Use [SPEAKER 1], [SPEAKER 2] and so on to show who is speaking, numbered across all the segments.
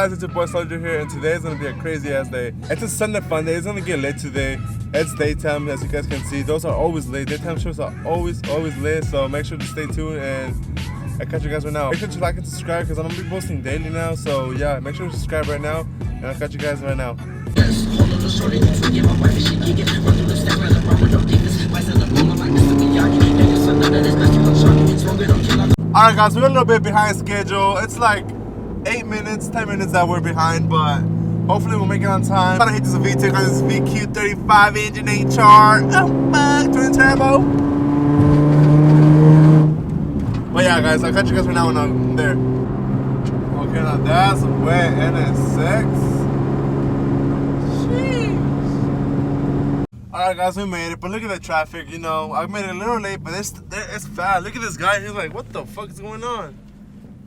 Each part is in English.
[SPEAKER 1] guys, it's your boy zlowdre here, and today is gonna be a crazy ass day. It's a Sunday fun day. It's gonna get lit today. It's daytime, as you guys can see. Those are always lit. Daytime shows are always lit. So make sure to stay tuned, and I'll catch you guys right now. Make sure to like and subscribe because I'm gonna be posting daily now. So yeah, make sure to subscribe right now, and I'll catch you guys right now. Alright guys, we're a little bit behind schedule. It's like 10 minutes that we're behind, but hopefully we'll make it on time. I hate this VTEC on this VQ35 engine HR. Oh fuck, twin turbo. But yeah guys, I'll catch you guys right now when I'm there. Okay, now that's wet NS6. Alright guys, we made it, but look at the traffic, you know. I made it a little late, but it's fast. Look at this guy, he's like, what the fuck is going on?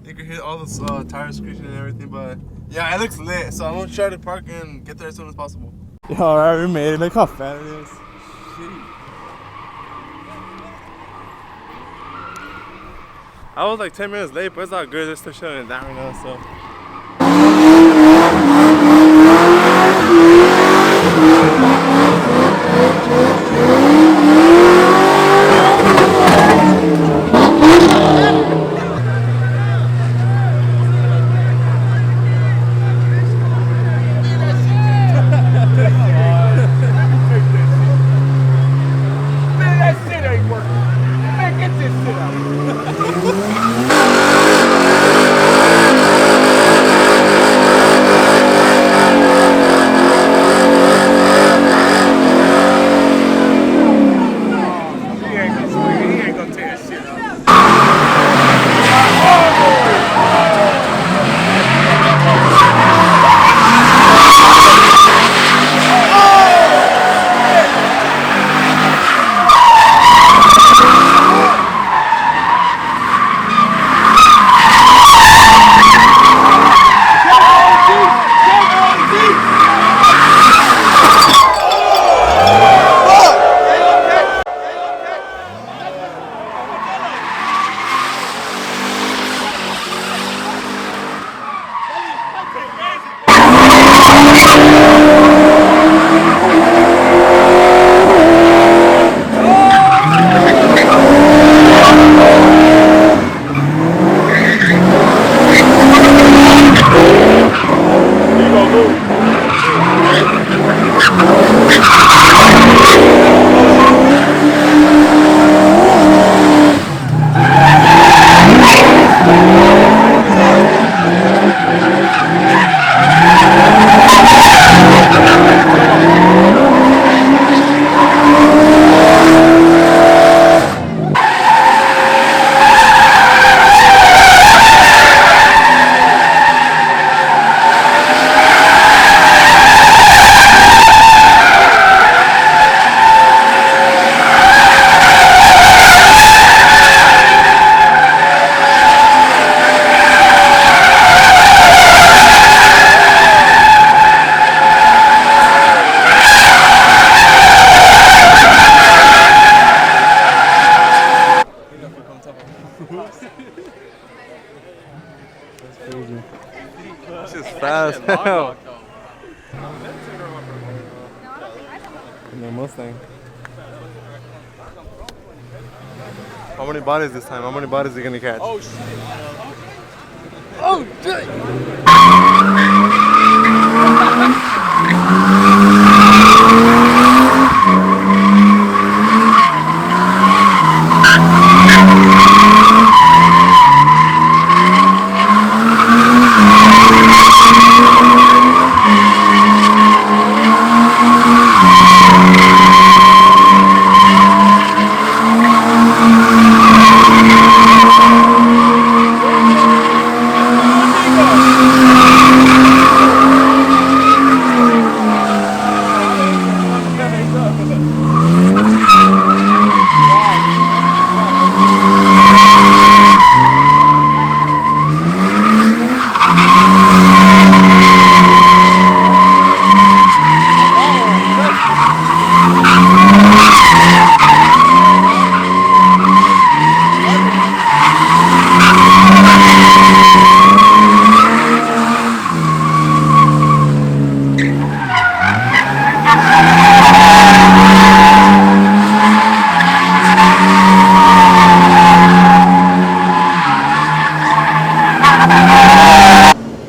[SPEAKER 1] You can hear all this tires screeching and everything, but yeah, it looks lit. So I'm gonna try to park and get there as soon as possible. Yeah, alright, we made it. Look how fat it is. Shit. I was like 10 minutes late, but it's all good. They're still shutting it down right now, so. That's crazy. This is fast. Hell. No Mustang. How many bodies this time? How many bodies are you gonna catch? Oh shit! Oh shit!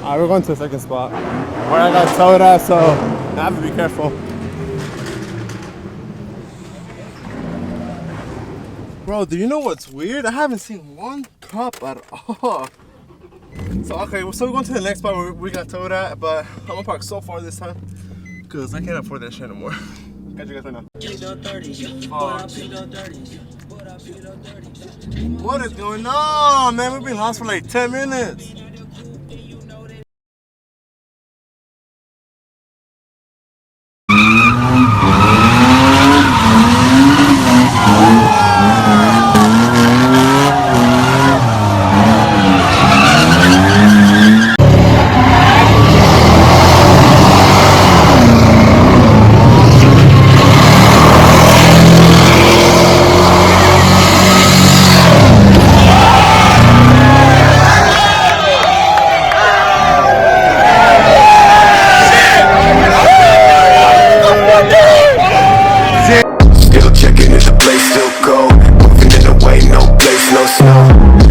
[SPEAKER 1] Alright, we're going to the second spot where I got towed at, so I have to be careful. Bro, do you know what's weird? I haven't seen one cop at all. So okay, so we're going to the next spot where we got towed at, but I'm gonna park so far this time because I can't afford that shit anymore. Catch you guys right now. What is going on, man? We've been lost for like 10 minutes.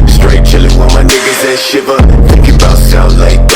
[SPEAKER 2] Straight chillin' with my niggas that shiver. Thinking about South Lake.